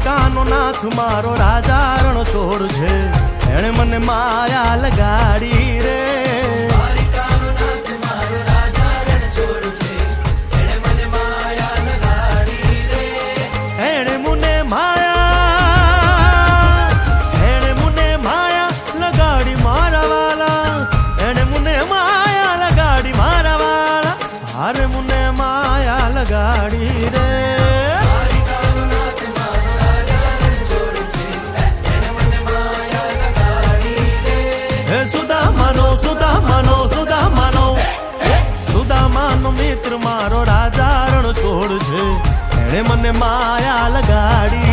દ્વારિકાનો નાથ મારો રાજા રણ છોડ છે, એણે મને માયા લગાડી રે. દ્વારિકાનો નાથ મારો રાજા રણ છોડ છે, એણે મને માયા લગાડી રે. એણે મને માયા લગાડી મારા વાલા, એણે મને માયા લગાડી મારા વાલા, હારે મને માયા લગાડી રે. સુદામાનો મિત્ર મારો રાજા રણ છોડ છે, એણે મને માયા લગાડી